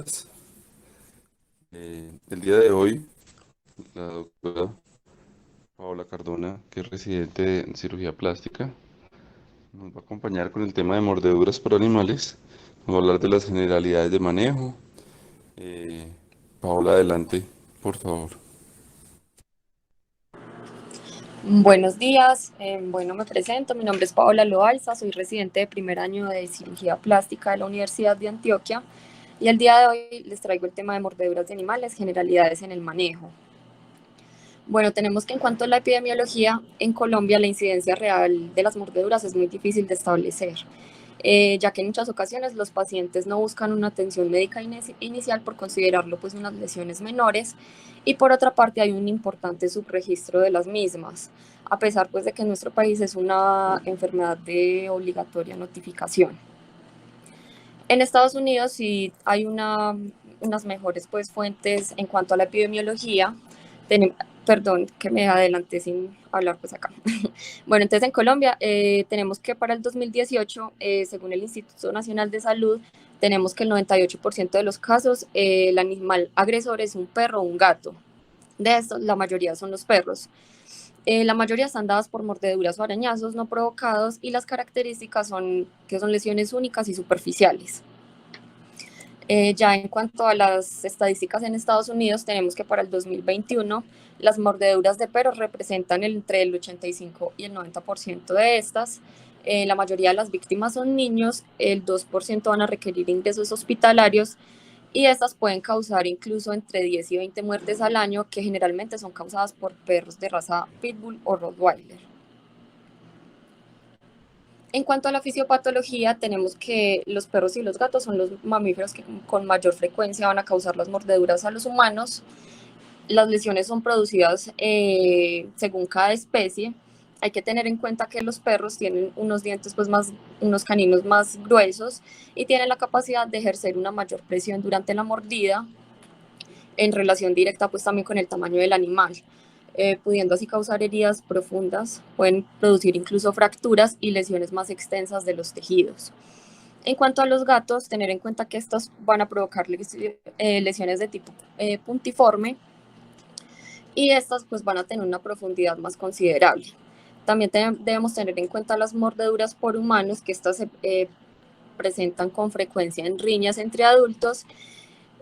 días. El día de hoy, la doctora Paola Cardona, que es residente en cirugía plástica, nos va a acompañar con el tema de mordeduras por animales. Nos va a hablar de las generalidades de manejo. Eh, Paola, adelante, por favor. Buenos días, bueno, me presento, mi nombre es Paola Loaiza, soy residente de primer año de cirugía plástica de la Universidad de Antioquia y el día de hoy les traigo el tema de mordeduras de animales, generalidades en el manejo. Bueno, tenemos que en cuanto a la epidemiología, en Colombia la incidencia real de las mordeduras es muy difícil de establecer, ya que en muchas ocasiones los pacientes no buscan una atención médica inicial por considerarlo pues unas lesiones menores y por otra parte hay un importante subregistro de las mismas, a pesar pues de que en nuestro país es una enfermedad de obligatoria notificación. En Estados Unidos sí hay unas mejores pues, fuentes en cuanto a la epidemiología. Perdón, que me adelanté sin hablar pues acá. Bueno, entonces en Colombia tenemos que para el 2018, según el Instituto Nacional de Salud, tenemos que el 98% de los casos el animal agresor es un perro o un gato. De estos, la mayoría son los perros. La mayoría están dadas por mordeduras o arañazos no provocados y las características son que son lesiones únicas y superficiales. Ya en cuanto a las estadísticas en Estados Unidos, tenemos que para el 2021 las mordeduras de perros representan entre el 85 y el 90% de estas. La mayoría de las víctimas son niños, el 2% van a requerir ingresos hospitalarios y estas pueden causar incluso entre 10 y 20 muertes al año, que generalmente son causadas por perros de raza Pitbull o Rottweiler. En cuanto a la fisiopatología, tenemos que los perros y los gatos son los mamíferos que con mayor frecuencia van a causar las mordeduras a los humanos. Las lesiones son producidas según cada especie. Hay que tener en cuenta que los perros tienen unos dientes, pues unos caninos más gruesos y tienen la capacidad de ejercer una mayor presión durante la mordida en relación directa pues también con el tamaño del animal, pudiendo así causar heridas profundas, pueden producir incluso fracturas y lesiones más extensas de los tejidos. En cuanto a los gatos, tener en cuenta que estos van a provocar lesiones de tipo puntiforme y estas pues van a tener una profundidad más considerable. También debemos tener en cuenta las mordeduras por humanos, que estas se presentan con frecuencia en riñas entre adultos.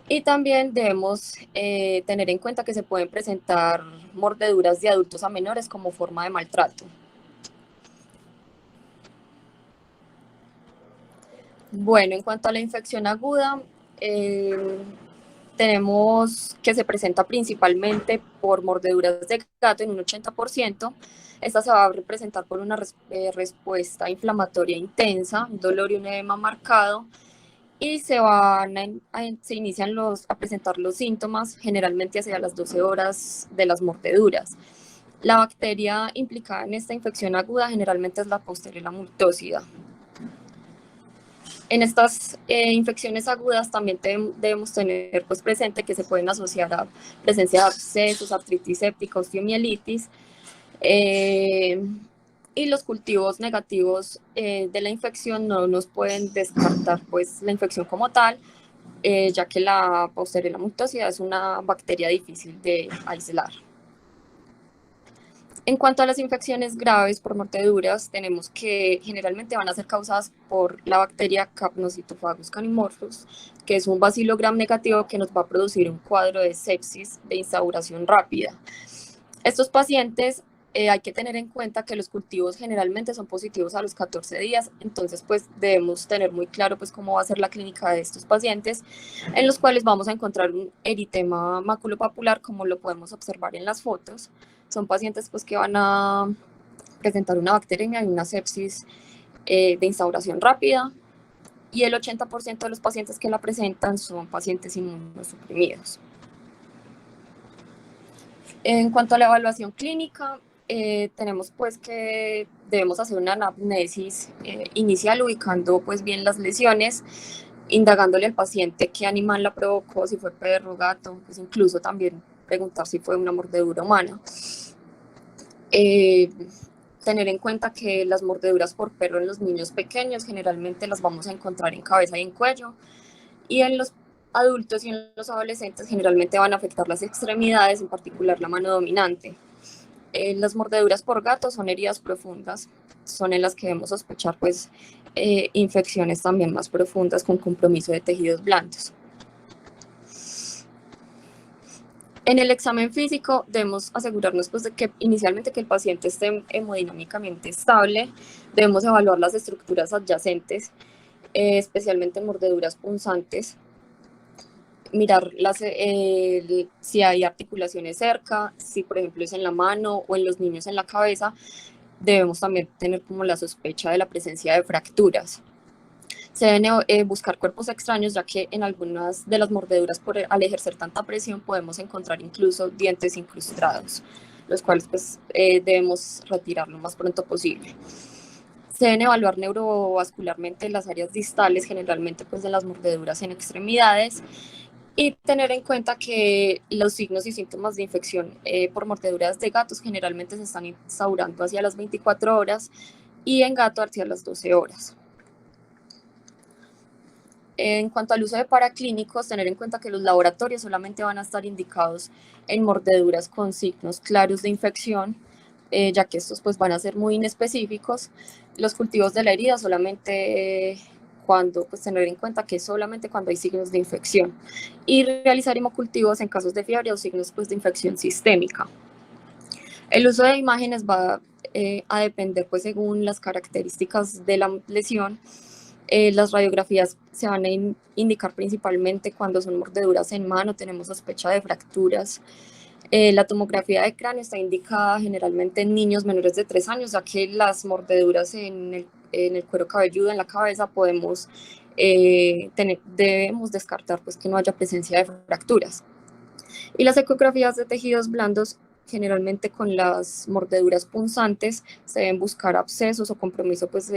Y también debemos tener en cuenta que se pueden presentar mordeduras de adultos a menores como forma de maltrato. Bueno, en cuanto a la infección aguda, tenemos que se presenta principalmente por mordeduras de gato en un 80%. Esta se va a representar por una respuesta inflamatoria intensa, un dolor y un edema marcado, y se inician a presentar los síntomas generalmente hacia las 12 horas de las mordeduras. La bacteria implicada en esta infección aguda generalmente es la Pasteurella multósida. En estas infecciones agudas también debemos tener pues, presente que se pueden asociar a presencia de abscesos, artritis séptica, osteomielitis, y los cultivos negativos de la infección no nos pueden descartar pues, la infección como tal, ya que la Pasteurella multósida es una bacteria difícil de aislar. En cuanto a las infecciones graves por mordeduras, tenemos que generalmente van a ser causadas por la bacteria Capnocytophagous canimorphus, que es un bacilo gram negativo que nos va a producir un cuadro de sepsis de instauración rápida. Estos pacientes hay que tener en cuenta que los cultivos generalmente son positivos a los 14 días, entonces pues debemos tener muy claro pues cómo va a ser la clínica de estos pacientes, en los cuales vamos a encontrar un eritema maculopapular como lo podemos observar en las fotos. Son pacientes pues que van a presentar una bacteremia y una sepsis de instauración rápida, y el 80% de los pacientes que la presentan son pacientes inmunosuprimidos. En cuanto a la evaluación clínica, tenemos pues que debemos hacer una anamnesis inicial ubicando pues bien las lesiones, indagándole al paciente qué animal la provocó, si fue perro, gato, pues incluso también preguntar si fue una mordedura humana. Tener en cuenta que las mordeduras por perro en los niños pequeños generalmente las vamos a encontrar en cabeza y en cuello, y en los adultos y en los adolescentes generalmente van a afectar las extremidades, en particular la mano dominante. Las mordeduras por gato son heridas profundas, son en las que debemos sospechar pues, infecciones también más profundas con compromiso de tejidos blandos. En el examen físico debemos asegurarnos pues, de que inicialmente que el paciente esté hemodinámicamente estable, debemos evaluar las estructuras adyacentes, especialmente en mordeduras punzantes, mirar si hay articulaciones cerca, si por ejemplo es en la mano o en los niños en la cabeza, debemos también tener como la sospecha de la presencia de fracturas. Se deben buscar cuerpos extraños, ya que en algunas de las mordeduras, al ejercer tanta presión, podemos encontrar incluso dientes incrustados, los cuales pues, debemos retirar lo más pronto posible. Se deben evaluar neurovascularmente las áreas distales, generalmente pues, de las mordeduras en extremidades, y tener en cuenta que los signos y síntomas de infección por mordeduras de gatos generalmente se están instaurando hacia las 24 horas y en gato hacia las 12 horas. En cuanto al uso de paraclínicos, tener en cuenta que los laboratorios solamente van a estar indicados en mordeduras con signos claros de infección, ya que estos pues, van a ser muy inespecíficos. Los cultivos de la herida solamente pues, tener en cuenta que solamente cuando hay signos de infección. Y realizar hemocultivos en casos de fiebre o signos pues, de infección sistémica. El uso de imágenes va a depender pues, según las características de la lesión. Las radiografías se van a indicar principalmente cuando son mordeduras en mano, tenemos sospecha de fracturas. La tomografía de cráneo está indicada generalmente en niños menores de 3 años, ya que las mordeduras en el cuero cabelludo, en la cabeza, debemos descartar pues, que no haya presencia de fracturas. Y las ecografías de tejidos blandos, generalmente con las mordeduras punzantes, se deben buscar abscesos o compromiso pues,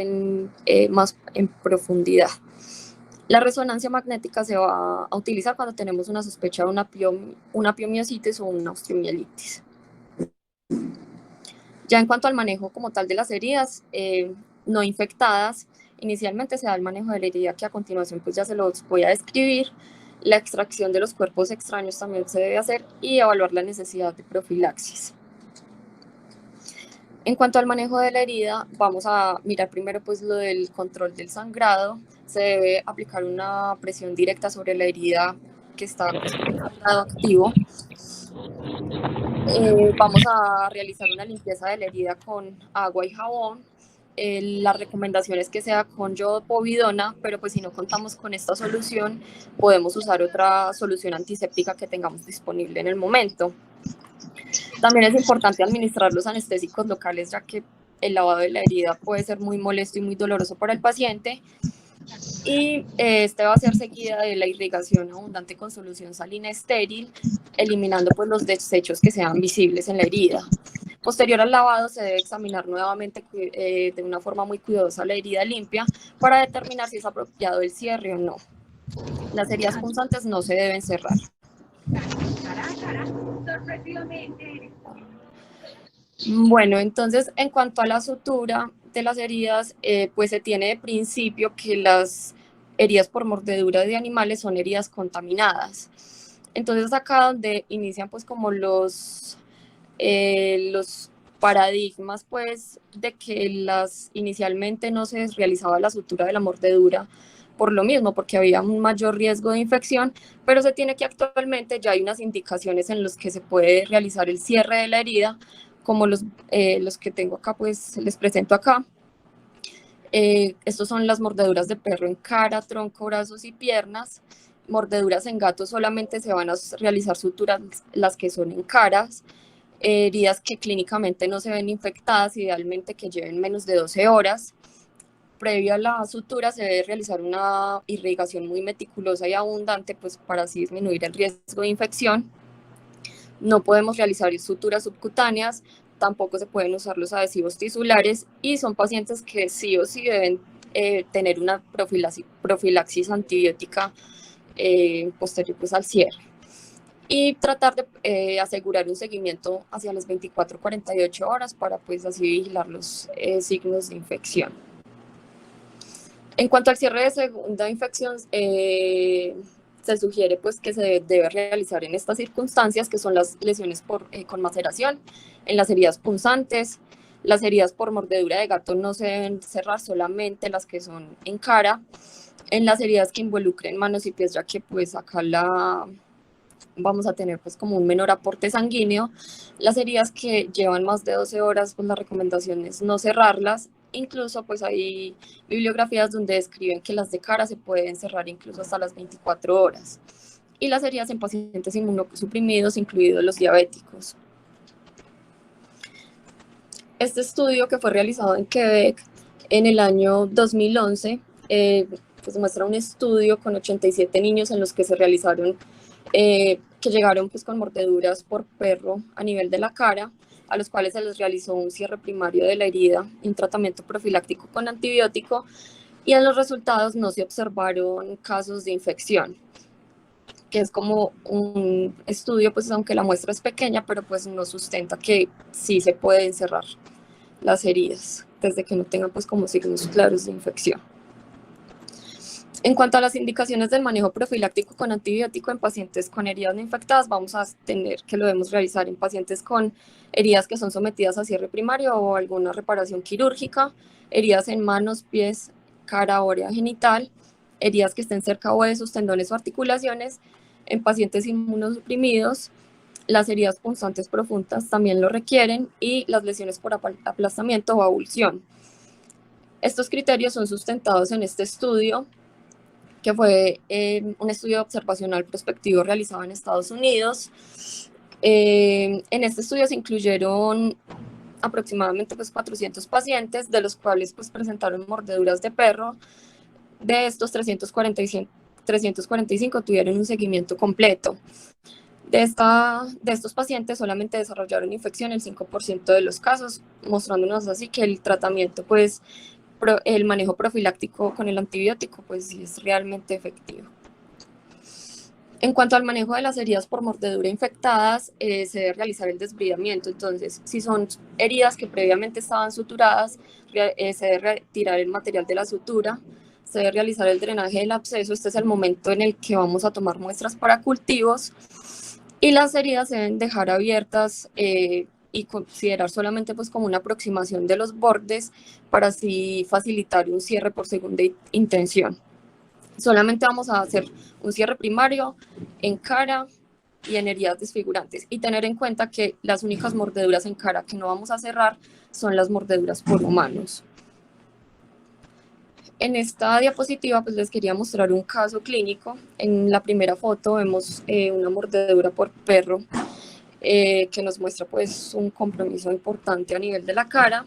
más en profundidad. La resonancia magnética se va a utilizar cuando tenemos una sospecha de una piomiositis o una osteomielitis. Ya en cuanto al manejo como tal de las heridas no infectadas, inicialmente se da el manejo de la herida, que a continuación pues ya se los voy a describir. La extracción de los cuerpos extraños también se debe hacer y evaluar la necesidad de profilaxis. En cuanto al manejo de la herida, vamos a mirar primero pues lo del control del sangrado. Se debe aplicar una presión directa sobre la herida que está pues, en sangrado activo. Vamos a realizar una limpieza de la herida con agua y jabón. La recomendación es que sea con yodopovidona, pero pues si no contamos con esta solución, podemos usar otra solución antiséptica que tengamos disponible en el momento. También es importante administrar los anestésicos locales, ya que el lavado de la herida puede ser muy molesto y muy doloroso para el paciente. Y este va a ser seguida de la irrigación abundante con solución salina estéril, eliminando pues, los desechos que sean visibles en la herida. Posterior al lavado se debe examinar nuevamente de una forma muy cuidadosa la herida limpia para determinar si es apropiado el cierre o no. Las heridas punzantes no se deben cerrar. Bueno, entonces en cuanto a la sutura de las heridas, pues se tiene de principio que las heridas por mordedura de animales son heridas contaminadas. Entonces acá donde inician pues como los paradigmas pues de que inicialmente no se realizaba la sutura de la mordedura por lo mismo, porque había un mayor riesgo de infección, pero se tiene que actualmente ya hay unas indicaciones en los que se puede realizar el cierre de la herida, como los que tengo acá, pues les presento acá. Estos son las mordeduras de perro en cara, tronco, brazos y piernas. Mordeduras en gato solamente se van a realizar suturas las que son en caras. Heridas que clínicamente no se ven infectadas, idealmente que lleven menos de 12 horas. Previo a la sutura se debe realizar una irrigación muy meticulosa y abundante, pues para así disminuir el riesgo de infección. No podemos realizar suturas subcutáneas, tampoco se pueden usar los adhesivos tisulares y son pacientes que sí o sí deben tener una profilaxis antibiótica posterior pues, al cierre. Y tratar de asegurar un seguimiento hacia las 24-48 horas para pues así vigilar los signos de infección. En cuanto al cierre de segunda infección, se se sugiere pues que se debe realizar en estas circunstancias, que son las lesiones con maceración, en las heridas punzantes. Las heridas por mordedura de gato no se deben cerrar, solamente las que son en cara. En las heridas que involucren manos y pies, ya que pues acá vamos a tener pues como un menor aporte sanguíneo. Las heridas que llevan más de 12 horas, pues la recomendación es no cerrarlas. Incluso pues hay bibliografías donde describen que las de cara se pueden cerrar incluso hasta las 24 horas. Y las heridas en pacientes inmunosuprimidos, incluidos los diabéticos. Este estudio, que fue realizado en Quebec en el año 2011, pues muestra un estudio con 87 niños en los que se realizaron, que llegaron pues con mordeduras por perro a nivel de la cara, a los cuales se les realizó un cierre primario de la herida y un tratamiento profiláctico con antibiótico, y en los resultados no se observaron casos de infección, que es como un estudio, pues aunque la muestra es pequeña, pero pues no sustenta que sí se pueden cerrar las heridas desde que no tengan pues como signos claros de infección. En cuanto a las indicaciones del manejo profiláctico con antibiótico en pacientes con heridas no infectadas, vamos a tener que lo debemos realizar en pacientes con heridas que son sometidas a cierre primario o alguna reparación quirúrgica, heridas en manos, pies, cara o área genital, heridas que estén cerca de huesos, tendones o articulaciones, en pacientes inmunosuprimidos. Las heridas punzantes profundas también lo requieren, y las lesiones por aplastamiento o abulsión. Estos criterios son sustentados en este estudio, que fue un estudio observacional prospectivo realizado en Estados Unidos. En este estudio se incluyeron aproximadamente pues 400 pacientes, de los cuales pues presentaron mordeduras de perro. De estos 345 tuvieron un seguimiento completo. De estos pacientes solamente desarrollaron infección el 5% de los casos, mostrándonos así que el tratamiento, pues el manejo profiláctico con el antibiótico, pues sí es realmente efectivo. En cuanto al manejo de las heridas por mordedura infectadas, se debe realizar el desbridamiento. Entonces, si son heridas que previamente estaban suturadas, se debe retirar el material de la sutura, se debe realizar el drenaje del absceso. Este es el momento en el que vamos a tomar muestras para cultivos, y las heridas se deben dejar abiertas y considerar solamente pues como una aproximación de los bordes, para así facilitar un cierre por segunda intención. Solamente vamos a hacer un cierre primario en cara y en heridas desfigurantes, y tener en cuenta que las únicas mordeduras en cara que no vamos a cerrar son las mordeduras por humanos. En esta diapositiva pues les quería mostrar un caso clínico. En la primera foto vemos una mordedura por perro, que nos muestra pues un compromiso importante a nivel de la cara,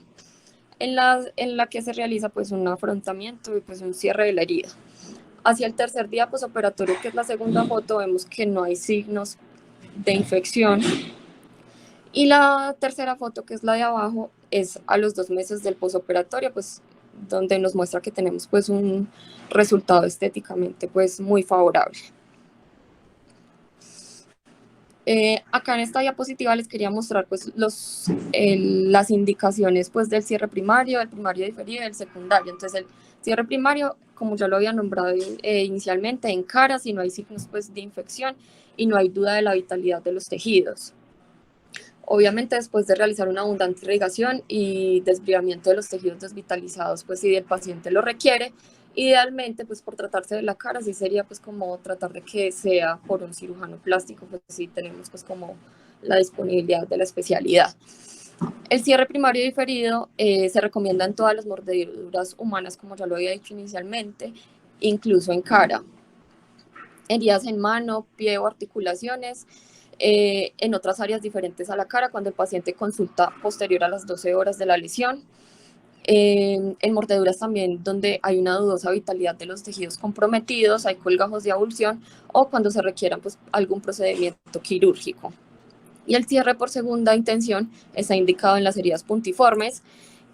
en la que se realiza pues un afrontamiento y pues un cierre de la herida. Hacia el tercer día posoperatorio, que es la segunda foto, vemos que no hay signos de infección, y la tercera foto, que es la de abajo, es a los 2 meses del posoperatorio, pues donde nos muestra que tenemos pues un resultado estéticamente pues muy favorable. Acá en esta diapositiva les quería mostrar pues las indicaciones pues del cierre primario, del primario diferido y del secundario. Entonces el cierre primario, como ya lo había nombrado inicialmente, en cara, si no hay signos pues de infección y no hay duda de la vitalidad de los tejidos. Obviamente después de realizar una abundante irrigación y desbridamiento de los tejidos desvitalizados, pues si el paciente lo requiere, idealmente pues por tratarse de la cara, sí sería pues como tratar de que sea por un cirujano plástico, pues sí tenemos pues como la disponibilidad de la especialidad. El cierre primario diferido se recomienda en todas las mordeduras humanas, como ya lo había dicho inicialmente, incluso en cara. Heridas en mano, pie o articulaciones, en otras áreas diferentes a la cara, cuando el paciente consulta posterior a las 12 horas de la lesión. En mordeduras también donde hay una dudosa vitalidad de los tejidos comprometidos, hay colgajos de abulsión, o cuando se requiera pues algún procedimiento quirúrgico. Y el cierre por segunda intención está indicado en las heridas puntiformes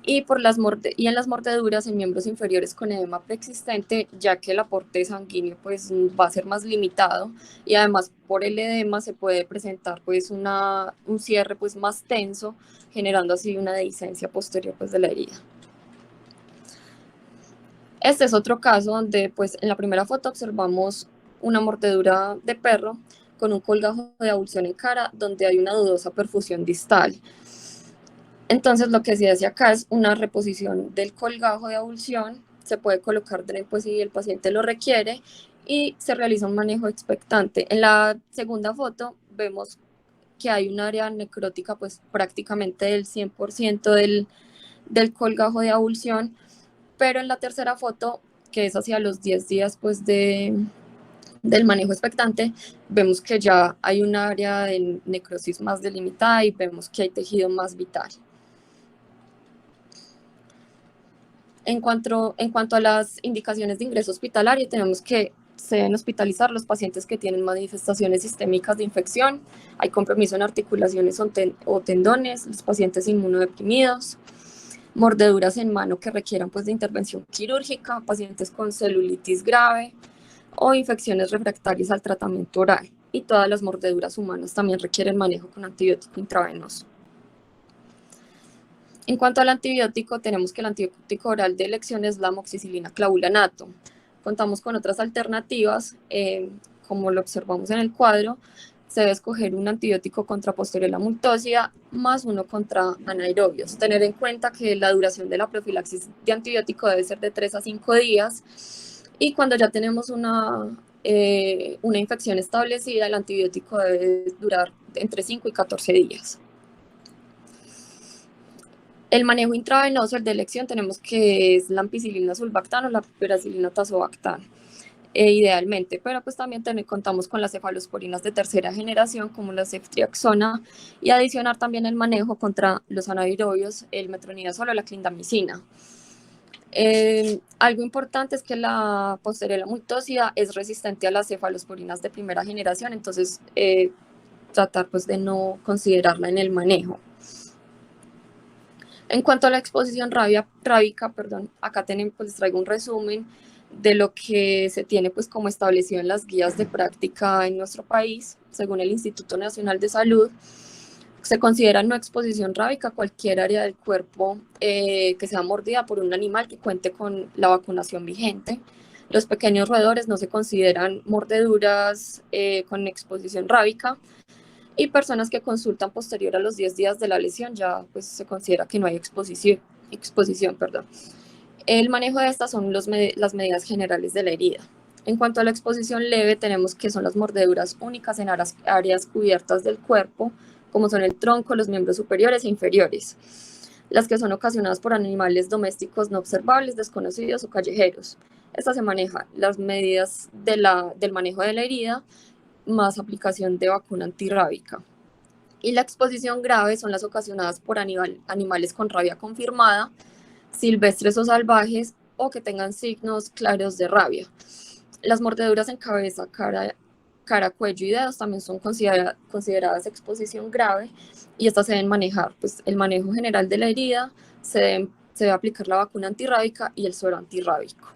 y en las mordeduras en miembros inferiores con edema preexistente, ya que el aporte sanguíneo pues va a ser más limitado, y además por el edema se puede presentar pues un cierre pues más tenso, generando así una dehiscencia posterior pues de la herida. Este es otro caso donde pues en la primera foto observamos una mordedura de perro con un colgajo de abulsión en cara donde hay una dudosa perfusión distal. Entonces lo que se hace acá es una reposición del colgajo de abulsión, se puede colocar DREN pues si el paciente lo requiere y se realiza un manejo expectante. En la segunda foto vemos que hay un área necrótica pues prácticamente del 100% del colgajo de abulsión, pero en la tercera foto, que es hacia los 10 días pues del manejo expectante, vemos que ya hay un área de necrosis más delimitada y vemos que hay tejido más vital. En cuanto a las indicaciones de ingreso hospitalario, tenemos que se deben hospitalizar los pacientes que tienen manifestaciones sistémicas de infección, hay compromiso en articulaciones o tendones, los pacientes inmunodeprimidos, mordeduras en mano que requieran pues, de intervención quirúrgica, pacientes con celulitis grave o infecciones refractarias al tratamiento oral. Y todas las mordeduras humanas también requieren manejo con antibiótico intravenoso. En cuanto al antibiótico, tenemos que el antibiótico oral de elección es la amoxicilina clavulanato. Contamos con otras alternativas, como lo observamos en el cuadro, se debe escoger un antibiótico contra Posteriora multósida más uno contra anaerobios. Tener en cuenta que la duración de la profilaxis de antibiótico debe ser de 3 a 5 días y cuando ya tenemos una infección establecida, el antibiótico debe durar entre 5 y 14 días. El manejo intravenoso, el de elección, tenemos que es la ampicilina sulbactam o la piperacilina tazobactam, idealmente, pero pues también contamos con las cefalosporinas de tercera generación como la ceftriaxona y adicionar también el manejo contra los anaerobios, el metronidazol o la clindamicina. Algo importante es que la Posteriora multósida es resistente a las cefalosporinas de primera generación, entonces tratar pues de no considerarla en el manejo. En cuanto a la exposición rábica, acá pues les traigo un resumen de lo que se tiene pues como establecido en las guías de práctica en nuestro país, según el Instituto Nacional de Salud. Se considera no exposición rábica cualquier área del cuerpo que sea mordida por un animal que cuente con la vacunación vigente. Los pequeños roedores no se consideran mordeduras con exposición rábica. Y personas que consultan posterior a los 10 días de la lesión ya pues se considera que no hay exposición. El manejo de estas son las medidas generales de la herida. En cuanto a la exposición leve, tenemos que son las mordeduras únicas en áreas cubiertas del cuerpo, como son el tronco, los miembros superiores e inferiores. Las que son ocasionadas por animales domésticos no observables, desconocidos o callejeros. Esta se maneja las medidas del manejo de la herida, más aplicación de vacuna antirrábica. Y la exposición grave son las ocasionadas por animales con rabia confirmada, silvestres o salvajes, o que tengan signos claros de rabia. Las mordeduras en cabeza, cara, cuello y dedos también son consideradas exposición grave y estas se deben manejar. Pues el manejo general de la herida se debe aplicar la vacuna antirrábica y el suero antirrábico.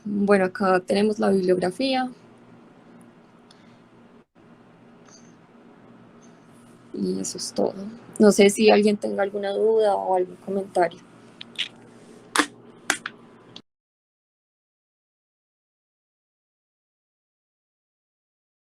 Bueno, acá tenemos la bibliografía. Y eso es todo. No sé si alguien tenga alguna duda o algún comentario.